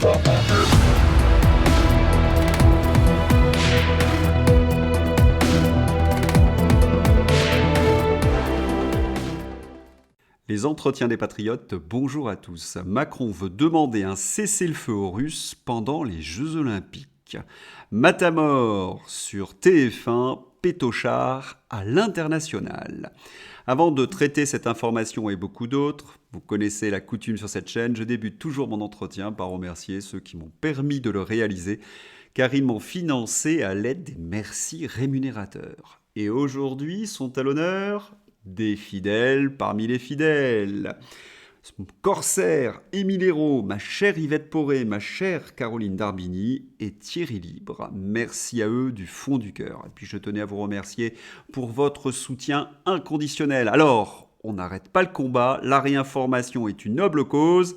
Les entretiens des patriotes, bonjour à tous. Macron veut demander un cessez-le-feu aux Russes pendant les Jeux Olympiques. Matamor sur TF1, Pétochard à l'international. Avant de traiter cette information et beaucoup d'autres, vous connaissez la coutume sur cette chaîne, je débute toujours mon entretien par remercier ceux qui m'ont permis de le réaliser, car ils m'ont financé à l'aide des merci rémunérateurs. Et aujourd'hui sont à l'honneur des fidèles parmi les fidèles. Corsaire, Émile Hérault, ma chère Yvette Poré, ma chère Caroline Darbini et Thierry Libre. Merci à eux du fond du cœur. Et puis je tenais à vous remercier pour votre soutien inconditionnel. Alors, on n'arrête pas le combat, la réinformation est une noble cause.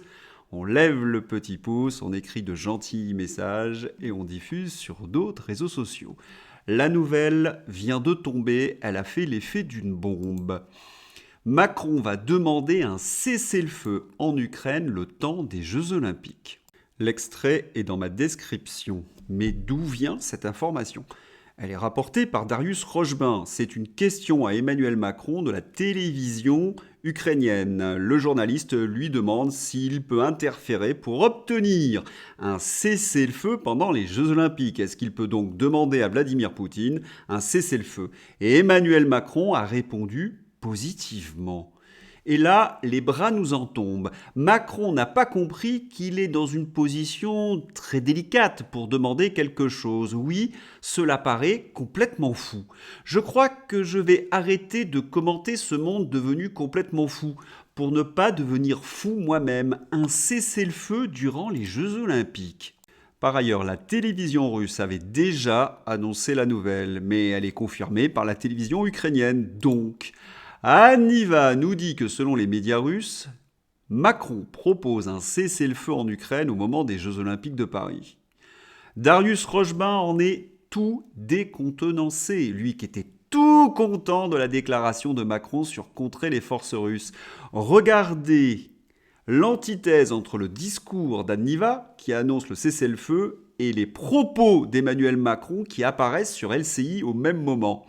On lève le petit pouce, on écrit de gentils messages et on diffuse sur d'autres réseaux sociaux. La nouvelle vient de tomber, elle a fait l'effet d'une bombe. Macron va demander un cessez-le-feu en Ukraine le temps des Jeux Olympiques. L'extrait est dans ma description. Mais d'où vient cette information ? Elle est rapportée par Darius Rochebin. C'est une question à Emmanuel Macron de la télévision ukrainienne. Le journaliste lui demande s'il peut interférer pour obtenir un cessez-le-feu pendant les Jeux Olympiques. Est-ce qu'il peut donc demander à Vladimir Poutine un cessez-le-feu ? Et Emmanuel Macron a répondu positivement. Et là, les bras nous en tombent. Macron n'a pas compris qu'il est dans une position très délicate pour demander quelque chose. Oui, cela paraît complètement fou. Je crois que je vais arrêter de commenter ce monde devenu complètement fou pour ne pas devenir fou moi-même. Un cessez-le-feu durant les Jeux Olympiques. Par ailleurs, la télévision russe avait déjà annoncé la nouvelle, mais elle est confirmée par la télévision ukrainienne. Donc, Aniva nous dit que selon les médias russes, Macron propose un cessez-le-feu en Ukraine au moment des Jeux Olympiques de Paris. Darius Rochebin en est tout décontenancé, lui qui était tout content de la déclaration de Macron sur contrer les forces russes. Regardez l'antithèse entre le discours d'Aniva, qui annonce le cessez-le-feu, et les propos d'Emmanuel Macron qui apparaissent sur LCI au même moment.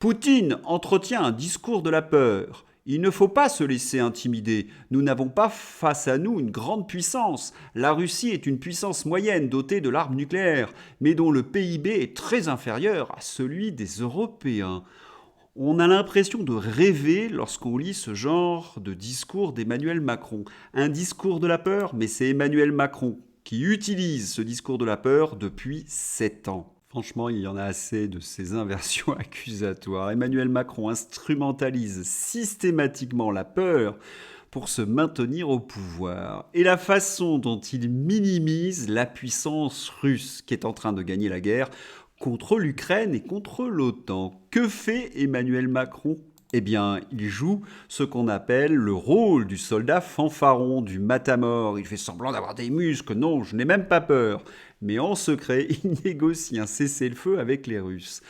Poutine entretient un discours de la peur. Il ne faut pas se laisser intimider. Nous n'avons pas face à nous une grande puissance. La Russie est une puissance moyenne dotée de l'arme nucléaire, mais dont le PIB est très inférieur à celui des Européens. On a l'impression de rêver lorsqu'on lit ce genre de discours d'Emmanuel Macron. Un discours de la peur, mais c'est Emmanuel Macron qui utilise ce discours de la peur depuis 7 ans. Franchement, il y en a assez de ces inversions accusatoires. Emmanuel Macron instrumentalise systématiquement la peur pour se maintenir au pouvoir. Et la façon dont il minimise la puissance russe qui est en train de gagner la guerre contre l'Ukraine et contre l'OTAN. Que fait Emmanuel Macron ? Eh bien, il joue ce qu'on appelle le rôle du soldat fanfaron, du matamor. Il fait semblant d'avoir des muscles. Non, je n'ai même pas peur. Mais en secret, il négocie un cessez-le-feu avec les Russes.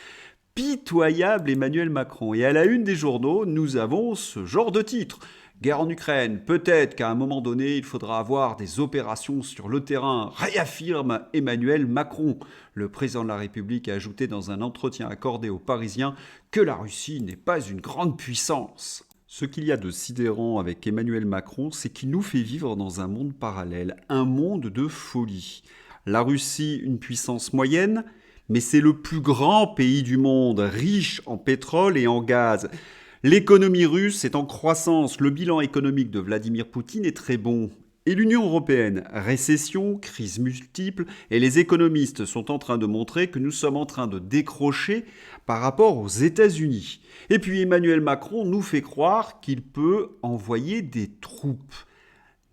Pitoyable Emmanuel Macron. Et à la une des journaux, nous avons ce genre de titre. Guerre en Ukraine, peut-être qu'à un moment donné, il faudra avoir des opérations sur le terrain, réaffirme Emmanuel Macron. Le président de la République a ajouté dans un entretien accordé aux Parisiens que la Russie n'est pas une grande puissance. Ce qu'il y a de sidérant avec Emmanuel Macron, c'est qu'il nous fait vivre dans un monde parallèle, un monde de folie. La Russie, une puissance moyenne, mais c'est le plus grand pays du monde, riche en pétrole et en gaz. L'économie russe est en croissance, le bilan économique de Vladimir Poutine est très bon. Et l'Union européenne, récession, crise multiple, et les économistes sont en train de montrer que nous sommes en train de décrocher par rapport aux États-Unis. Et puis Emmanuel Macron nous fait croire qu'il peut envoyer des troupes.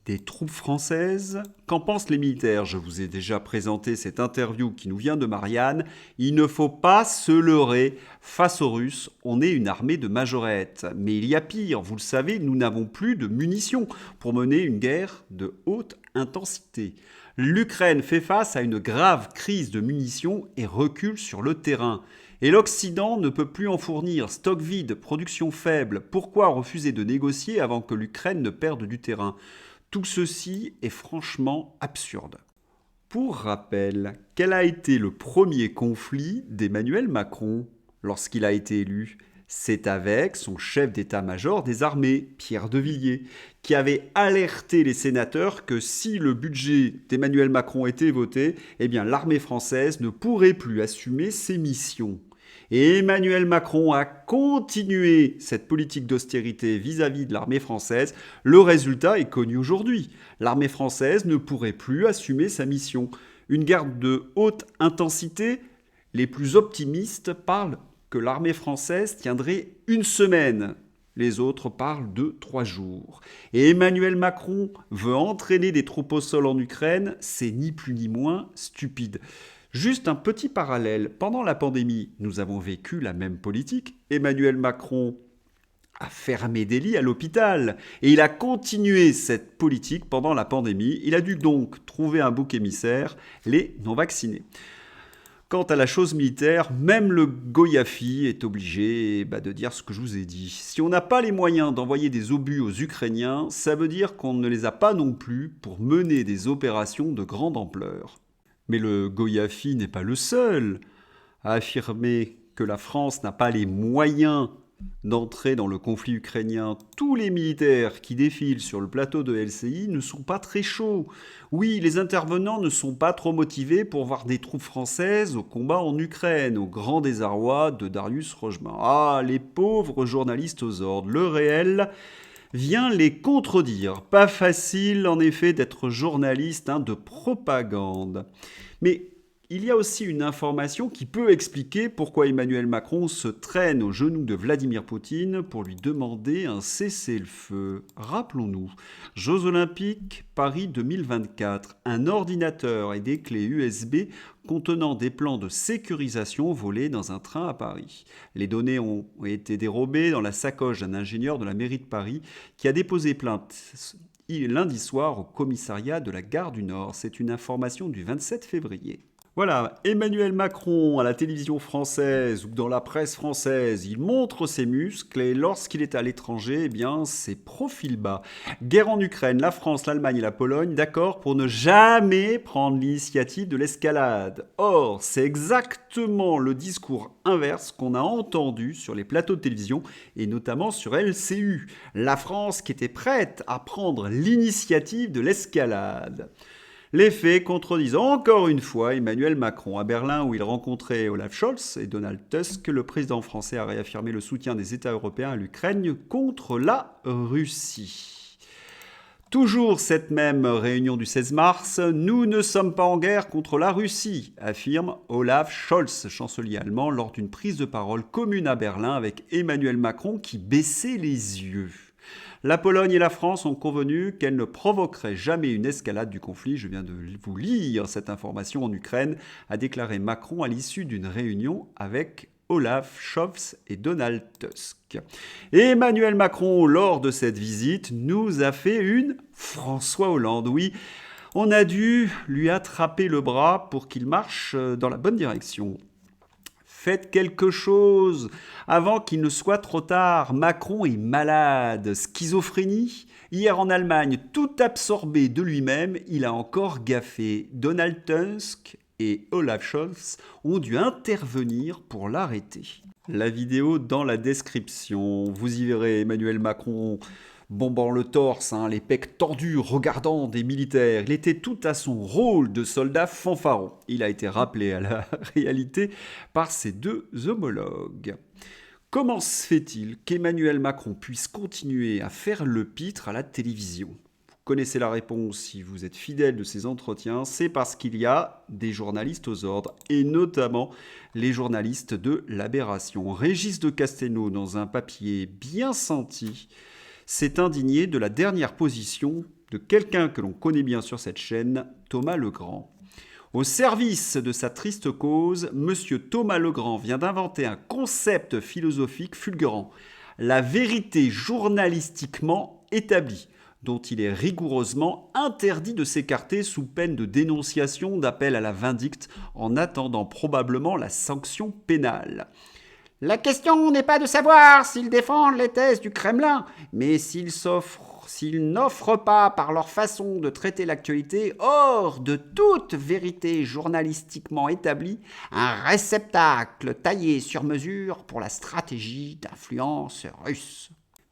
Des troupes françaises ? Qu'en pensent les militaires ? Je vous ai déjà présenté cette interview qui nous vient de Marianne. Il ne faut pas se leurrer. Face aux Russes, on est une armée de majorettes. Mais il y a pire, vous le savez, nous n'avons plus de munitions pour mener une guerre de haute intensité. L'Ukraine fait face à une grave crise de munitions et recule sur le terrain. Et l'Occident ne peut plus en fournir. Stock vide, production faible. Pourquoi refuser de négocier avant que l'Ukraine ne perde du terrain ? Tout ceci est franchement absurde. Pour rappel, quel a été le premier conflit d'Emmanuel Macron lorsqu'il a été élu? C'est avec son chef d'état-major des armées, Pierre de Villiers, qui avait alerté les sénateurs que si le budget d'Emmanuel Macron était voté, eh bien l'armée française ne pourrait plus assumer ses missions. Et Emmanuel Macron a continué cette politique d'austérité vis-à-vis de l'armée française. Le résultat est connu aujourd'hui. L'armée française ne pourrait plus assumer sa mission. Une guerre de haute intensité, les plus optimistes parlent que l'armée française tiendrait une semaine. Les autres parlent de 3 jours. Et Emmanuel Macron veut entraîner des troupes au sol en Ukraine, c'est ni plus ni moins stupide. Juste un petit parallèle. Pendant la pandémie, nous avons vécu la même politique. Emmanuel Macron a fermé des lits à l'hôpital. Et il a continué cette politique pendant la pandémie. Il a dû donc trouver un bouc émissaire, les non-vaccinés. Quant à la chose militaire, même le Goyafi est obligé de dire ce que je vous ai dit. Si on n'a pas les moyens d'envoyer des obus aux Ukrainiens, ça veut dire qu'on ne les a pas non plus pour mener des opérations de grande ampleur. Mais le Goyafi n'est pas le seul à affirmer que la France n'a pas les moyens d'entrer dans le conflit ukrainien. Tous les militaires qui défilent sur le plateau de LCI ne sont pas très chauds. Oui, les intervenants ne sont pas trop motivés pour voir des troupes françaises au combat en Ukraine, au grand désarroi de Darius Rojman. Ah, les pauvres journalistes aux ordres. Le réel vient les contredire. Pas facile, en effet, d'être journaliste de propagande. Mais il y a aussi une information qui peut expliquer pourquoi Emmanuel Macron se traîne aux genoux de Vladimir Poutine pour lui demander un cessez-le-feu. Rappelons-nous, Jeux Olympiques Paris 2024, un ordinateur et des clés USB contenant des plans de sécurisation volés dans un train à Paris. Les données ont été dérobées dans la sacoche d'un ingénieur de la mairie de Paris qui a déposé plainte lundi soir au commissariat de la gare du Nord. C'est une information du 27 février. Voilà, Emmanuel Macron à la télévision française ou dans la presse française, il montre ses muscles et lorsqu'il est à l'étranger, eh bien, c'est profil bas. Guerre en Ukraine, la France, l'Allemagne et la Pologne, d'accord pour ne jamais prendre l'initiative de l'escalade. Or, c'est exactement le discours inverse qu'on a entendu sur les plateaux de télévision et notamment sur LCU. La France qui était prête à prendre l'initiative de l'escalade. Les faits contredisent encore une fois Emmanuel Macron. À Berlin, où il rencontrait Olaf Scholz et Donald Tusk, le président français a réaffirmé le soutien des États européens à l'Ukraine contre la Russie. Toujours cette même réunion du 16 mars, nous ne sommes pas en guerre contre la Russie, affirme Olaf Scholz, chancelier allemand, lors d'une prise de parole commune à Berlin avec Emmanuel Macron qui baissait les yeux. La Pologne et la France ont convenu qu'elles ne provoqueraient jamais une escalade du conflit. Je viens de vous lire cette information en Ukraine, a déclaré Macron à l'issue d'une réunion avec Olaf Scholz et Donald Tusk. Et Emmanuel Macron, lors de cette visite, nous a fait une François Hollande. Oui, on a dû lui attraper le bras pour qu'il marche dans la bonne direction. Faites quelque chose avant qu'il ne soit trop tard. Macron est malade. Schizophrénie. Hier en Allemagne, tout absorbé de lui-même, il a encore gaffé. Donald Tusk et Olaf Scholz ont dû intervenir pour l'arrêter. La vidéo dans la description. Vous y verrez Emmanuel Macron bombant le torse, les pecs tordus, regardant des militaires. Il était tout à son rôle de soldat fanfaron. Il a été rappelé à la réalité par ses deux homologues. Comment se fait-il qu'Emmanuel Macron puisse continuer à faire le pitre à la télévision ? Vous connaissez la réponse si vous êtes fidèle de ces entretiens, c'est parce qu'il y a des journalistes aux ordres, et notamment les journalistes de l'Aberration. Régis de Castelnau, dans un papier bien senti, s'est indigné de la dernière position de quelqu'un que l'on connaît bien sur cette chaîne, Thomas Legrand. Au service de sa triste cause, M. Thomas Legrand vient d'inventer un concept philosophique fulgurant, la vérité journalistiquement établie, dont il est rigoureusement interdit de s'écarter sous peine de dénonciation d'appel à la vindicte en attendant probablement la sanction pénale. La question n'est pas de savoir s'ils défendent les thèses du Kremlin, mais s'ils s'offrent Or, s'ils n'offrent pas, par leur façon de traiter l'actualité, hors de toute vérité journalistiquement établie, un réceptacle taillé sur mesure pour la stratégie d'influence russe.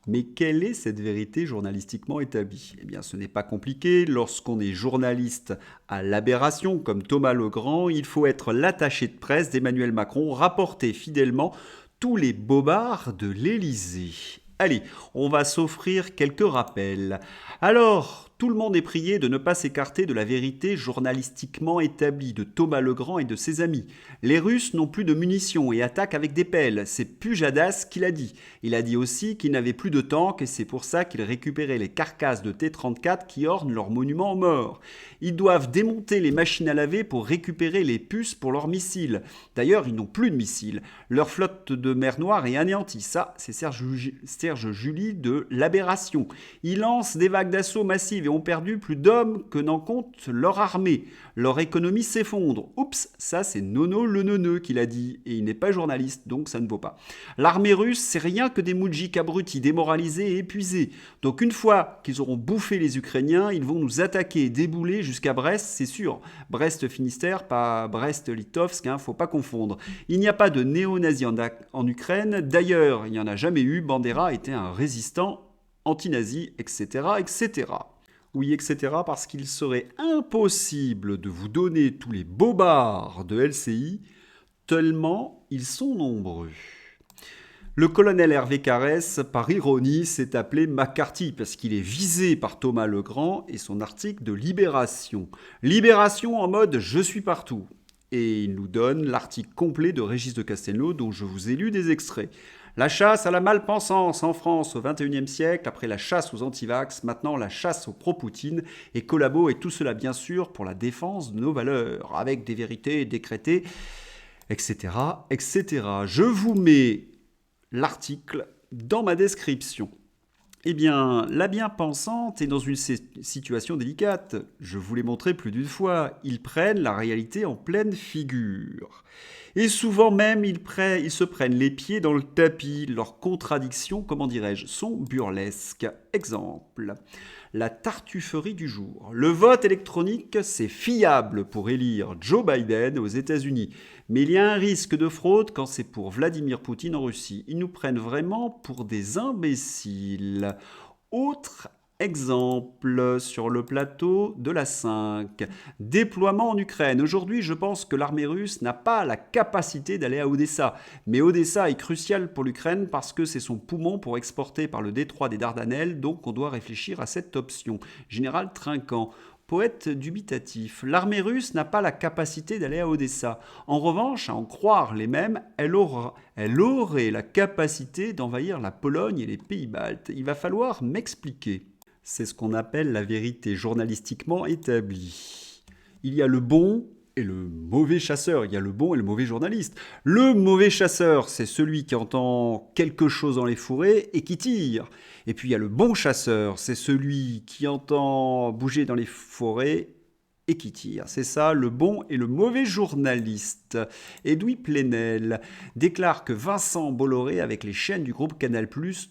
Mais quelle est cette vérité journalistiquement établie? Eh bien, ce n'est pas compliqué. Lorsqu'on est journaliste à l'Aberration, comme Thomas Legrand, il faut être l'attaché de presse d'Emmanuel Macron, rapporter fidèlement tous les bobards de l'Élysée. Allez, on va s'offrir quelques rappels. Alors, tout le monde est prié de ne pas s'écarter de la vérité journalistiquement établie de Thomas Legrand et de ses amis. Les Russes n'ont plus de munitions et attaquent avec des pelles. C'est Pujadas qui l'a dit. Il a dit aussi qu'ils n'avaient plus de tanks et c'est pour ça qu'ils récupéraient les carcasses de T-34 qui ornent leurs monuments aux morts. Ils doivent démonter les machines à laver pour récupérer les puces pour leurs missiles. D'ailleurs, ils n'ont plus de missiles. Leur flotte de mer Noire est anéantie. Ça, c'est Serge Julie de l'Aberration. Ils lancent des vagues d'assaut massives et ont perdu plus d'hommes que n'en compte leur armée. Leur économie s'effondre. Oups, ça c'est Nono le neuneu qui l'a dit, et il n'est pas journaliste, donc ça ne vaut pas. L'armée russe, c'est rien que des moudjiks abrutis, démoralisés et épuisés. Donc une fois qu'ils auront bouffé les Ukrainiens, ils vont nous attaquer et débouler jusqu'à Brest, c'est sûr. Brest-Finistère, pas Brest-Litovsk, faut pas confondre. Il n'y a pas de néo-nazis en Ukraine, d'ailleurs, il n'y en a jamais eu, Bandera était un résistant anti-nazi, etc., etc. Oui, etc., parce qu'il serait impossible de vous donner tous les bobards de LCI, tellement ils sont nombreux. Le colonel Hervé Carès, par ironie, s'est appelé McCarthy parce qu'il est visé par Thomas Legrand et son article de Libération. Libération en mode « je suis partout ». Et il nous donne l'article complet de Régis de Castelnau dont je vous ai lu des extraits. La chasse à la malpensance en France au XXIe siècle, après la chasse aux antivax, maintenant la chasse aux pro-Poutine, et collabo, et tout cela bien sûr pour la défense de nos valeurs, avec des vérités décrétées, etc., etc. Je vous mets l'article dans ma description. Eh bien, la bien-pensante est dans une situation délicate. Je vous l'ai montré plus d'une fois. Ils prennent la réalité en pleine figure. Et souvent même, ils se prennent les pieds dans le tapis. Leurs contradictions, comment dirais-je, sont burlesques. Exemple, la tartufferie du jour. Le vote électronique, c'est fiable pour élire Joe Biden aux États-Unis. Mais il y a un risque de fraude quand c'est pour Vladimir Poutine en Russie. Ils nous prennent vraiment pour des imbéciles. Autre exemple sur le plateau de la 5. Déploiement en Ukraine. Aujourd'hui, je pense que l'armée russe n'a pas la capacité d'aller à Odessa. Mais Odessa est crucial pour l'Ukraine parce que c'est son poumon pour exporter par le détroit des Dardanelles, donc on doit réfléchir à cette option. Général Trinquant. Poète dubitatif. L'armée russe n'a pas la capacité d'aller à Odessa. En revanche, à en croire les mêmes, elle aurait la capacité d'envahir la Pologne et les pays baltes. Il va falloir m'expliquer. C'est ce qu'on appelle la vérité journalistiquement établie. Il y a le bon et le mauvais chasseur. Il y a le bon et le mauvais journaliste. Le mauvais chasseur, c'est celui qui entend quelque chose dans les fourrés et qui tire. Et puis il y a le bon chasseur, c'est celui qui entend bouger dans les forêts et qui tire. C'est ça, le bon et le mauvais journaliste. Edoui Plenel déclare que Vincent Bolloré, avec les chaînes du groupe Canal+,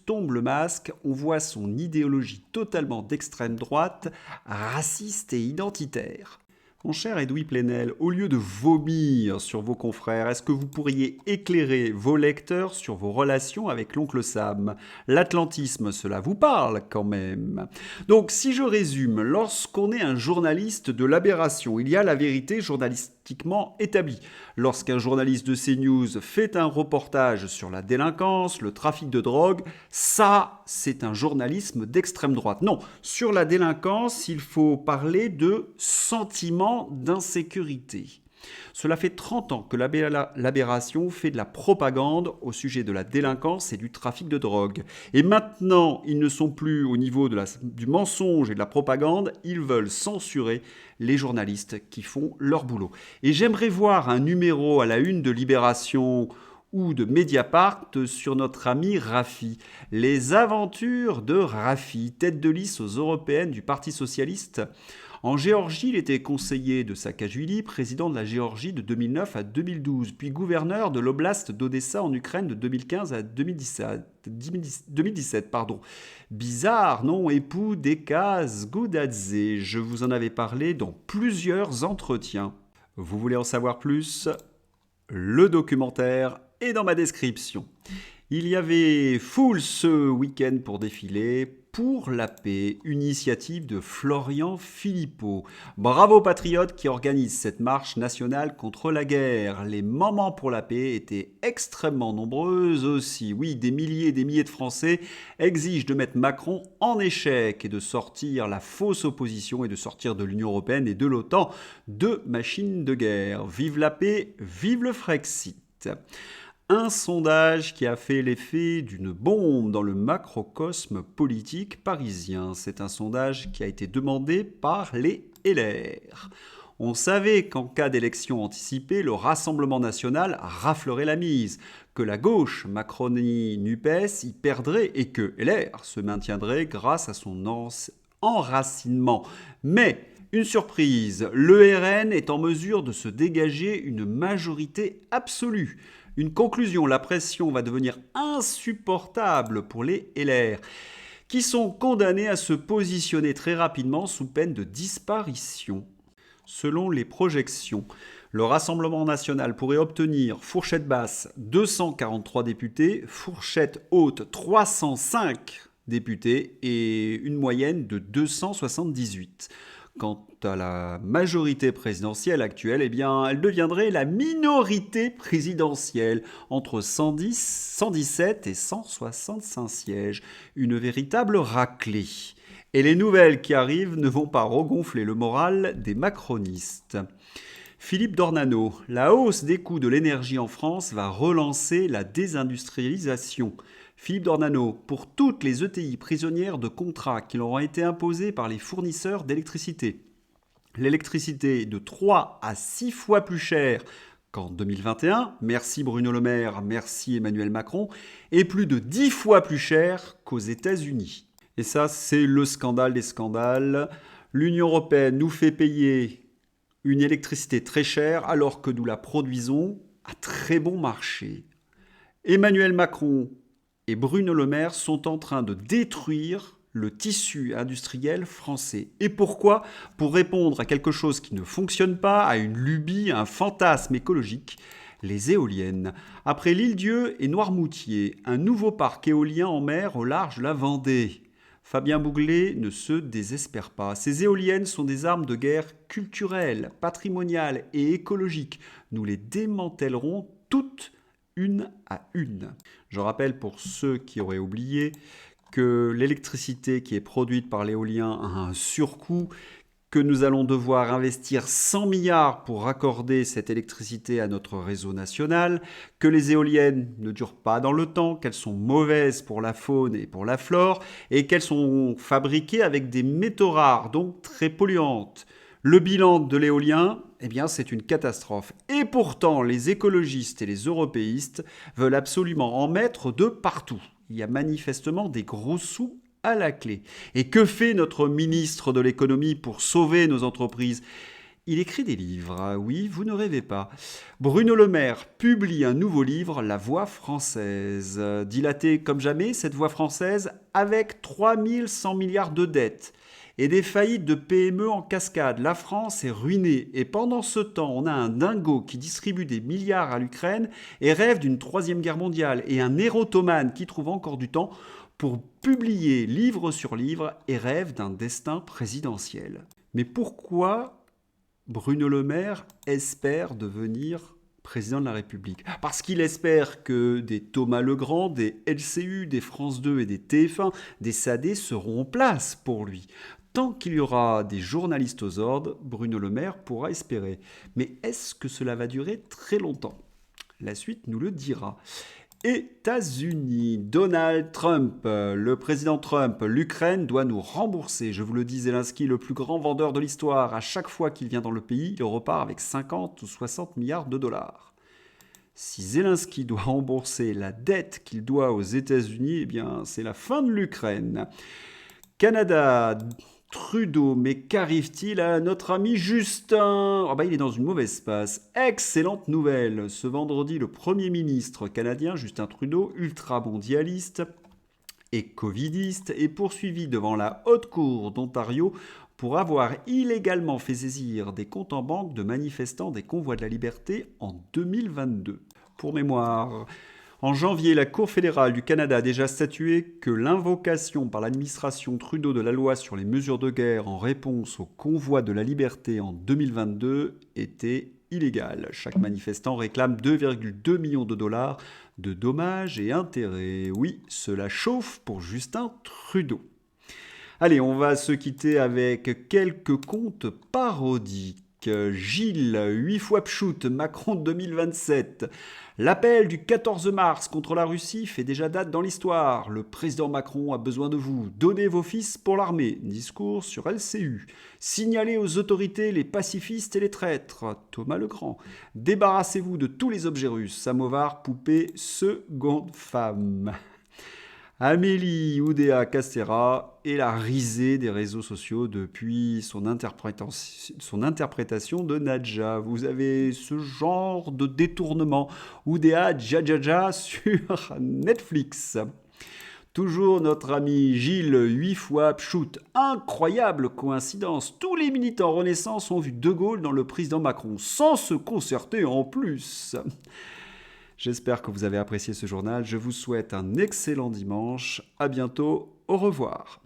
tombe le masque. On voit son idéologie totalement d'extrême droite, raciste et identitaire. Mon cher Edoui Plenel, au lieu de vomir sur vos confrères, est-ce que vous pourriez éclairer vos lecteurs sur vos relations avec l'oncle Sam? L'atlantisme, cela vous parle quand même. Donc, si je résume, lorsqu'on est un journaliste de l'Aberration, il y a la vérité journalistiquement établie. Lorsqu'un journaliste de CNews fait un reportage sur la délinquance, le trafic de drogue, ça, c'est un journalisme d'extrême droite. Non, sur la délinquance, il faut parler de sentiment d'insécurité. Cela fait 30 ans que l'Aberration fait de la propagande au sujet de la délinquance et du trafic de drogue. Et maintenant, ils ne sont plus au niveau du mensonge et de la propagande, ils veulent censurer les journalistes qui font leur boulot. Et j'aimerais voir un numéro à la une de Libération ou de Mediapart sur notre ami Raffi. Les aventures de Raffi, tête de liste aux européennes du Parti socialiste. En Géorgie, il était conseiller de Saakashvili, président de la Géorgie de 2009 à 2012, puis gouverneur de l'oblast d'Odessa en Ukraine de 2015 à 2017. Bizarre, non? Époux d'Eka Zgoudadze. Je vous en avais parlé dans plusieurs entretiens. Vous voulez en savoir plus? Le documentaire est dans ma description. Il y avait foule ce week-end pour défiler pour la paix, une initiative de Florian Philippot. Bravo patriotes qui organisent cette marche nationale contre la guerre. Les mamans pour la paix étaient extrêmement nombreuses aussi. Oui, des milliers et des milliers de Français exigent de mettre Macron en échec et de sortir la fausse opposition et de sortir de l'Union européenne et de l'OTAN, deux machines de guerre. Vive la paix, vive le Frexit. Un sondage qui a fait l'effet d'une bombe dans le macrocosme politique parisien. C'est un sondage qui a été demandé par les LR. On savait qu'en cas d'élection anticipée, le Rassemblement national raflerait la mise, que la gauche, Macronie-NUPES, y perdrait et que LR se maintiendrait grâce à son enracinement. Mais une surprise, le RN est en mesure de se dégager une majorité absolue. Une conclusion, la pression va devenir insupportable pour les LR, qui sont condamnés à se positionner très rapidement sous peine de disparition. Selon les projections, le Rassemblement national pourrait obtenir fourchette basse 243 députés, fourchette haute 305 députés et une moyenne de 278. Quant à la majorité présidentielle actuelle, eh bien, elle deviendrait la minorité présidentielle, entre 117 et 165 sièges. Une véritable raclée. Et les nouvelles qui arrivent ne vont pas regonfler le moral des macronistes. Philippe Dornano, la hausse des coûts de l'énergie en France va relancer la désindustrialisation. Philippe Dornano, pour toutes les ETI prisonnières de contrats qui leur ont été imposés par les fournisseurs d'électricité. L'électricité est de 3 à 6 fois plus chère qu'en 2021, merci Bruno Le Maire, merci Emmanuel Macron, et plus de 10 fois plus chère qu'aux États-Unis. Et ça, c'est le scandale des scandales. L'Union européenne nous fait payer une électricité très chère alors que nous la produisons à très bon marché. Emmanuel Macron et Bruno Le Maire sont en train de détruire le tissu industriel français. Et pourquoi? Pour répondre à quelque chose qui ne fonctionne pas, à une lubie, à un fantasme écologique, les éoliennes. Après l'Île-Dieu et Noirmoutier, un nouveau parc éolien en mer au large de la Vendée. Fabien Bouglet ne se désespère pas. Ces éoliennes sont des armes de guerre culturelles, patrimoniales et écologiques. Nous les démantèlerons toutes une à une. Je rappelle pour ceux qui auraient oublié que l'électricité qui est produite par l'éolien a un surcoût, que nous allons devoir investir 100 milliards pour raccorder cette électricité à notre réseau national, que les éoliennes ne durent pas dans le temps, qu'elles sont mauvaises pour la faune et pour la flore, et qu'elles sont fabriquées avec des métaux rares, donc très polluantes. Le bilan de l'éolien, eh bien, c'est une catastrophe. Et pourtant, les écologistes et les européistes veulent absolument en mettre de partout. Il y a manifestement des gros sous à la clé. Et que fait notre ministre de l'économie pour sauver nos entreprises? Il écrit des livres, ah oui, vous ne rêvez pas. Bruno Le Maire publie un nouveau livre, La Voix française. Dilatée comme jamais, cette voix française, avec 3100 milliards de dettes et des faillites de PME en cascade. La France est ruinée. Et pendant ce temps, on a un dingo qui distribue des milliards à l'Ukraine et rêve d'une troisième guerre mondiale. Et un érotomane qui trouve encore du temps pour publier livre sur livre et rêve d'un destin présidentiel. Mais pourquoi Bruno Le Maire espère devenir président de la République? Parce qu'il espère que des Thomas Legrand, des LCU, des France 2 et des TF1, des SAD seront en place pour lui. Tant qu'il y aura des journalistes aux ordres, Bruno Le Maire pourra espérer. Mais est-ce que cela va durer très longtemps? La suite nous le dira. États-Unis, Donald Trump, le président Trump, l'Ukraine doit nous rembourser. Je vous le dis, Zelensky, le plus grand vendeur de l'histoire. À chaque fois qu'il vient dans le pays, il repart avec 50 ou 60 milliards de dollars. Si Zelensky doit rembourser la dette qu'il doit aux États-Unis, eh bien, c'est la fin de l'Ukraine. Canada, Trudeau, mais qu'arrive-t-il à notre ami Justin? Ah bah, il est dans une mauvaise passe. Excellente nouvelle. Ce vendredi, le Premier ministre canadien Justin Trudeau, ultra-mondialiste et covidiste, est poursuivi devant la Haute Cour d'Ontario pour avoir illégalement fait saisir des comptes en banque de manifestants des Convois de la Liberté en 2022. Pour mémoire, en janvier, la Cour fédérale du Canada a déjà statué que l'invocation par l'administration Trudeau de la loi sur les mesures de guerre en réponse au convoi de la liberté en 2022 était illégale. Chaque manifestant réclame 2,2 millions de dollars de dommages et intérêts. Oui, cela chauffe pour Justin Trudeau. Allez, on va se quitter avec quelques contes parodiques. Gilles, 8 fois pchout, Macron 2027. L'appel du 14 mars contre la Russie fait déjà date dans l'histoire. Le président Macron a besoin de vous. Donnez vos fils pour l'armée. Discours sur LCU. Signalez aux autorités les pacifistes et les traîtres. Thomas Legrand. Débarrassez-vous de tous les objets russes. Samovar, poupée, seconde femme. Amélie Oudéa Castéra est la risée des réseaux sociaux depuis son interprétation de Nadja. Vous avez ce genre de détournement. Oudéa Dja sur Netflix. Toujours notre ami Gilles, 8 fois pchout. Incroyable coïncidence. Tous les militants Renaissance ont vu De Gaulle dans le président Macron, sans se concerter en plus. J'espère que vous avez apprécié ce journal. Je vous souhaite un excellent dimanche. À bientôt. Au revoir.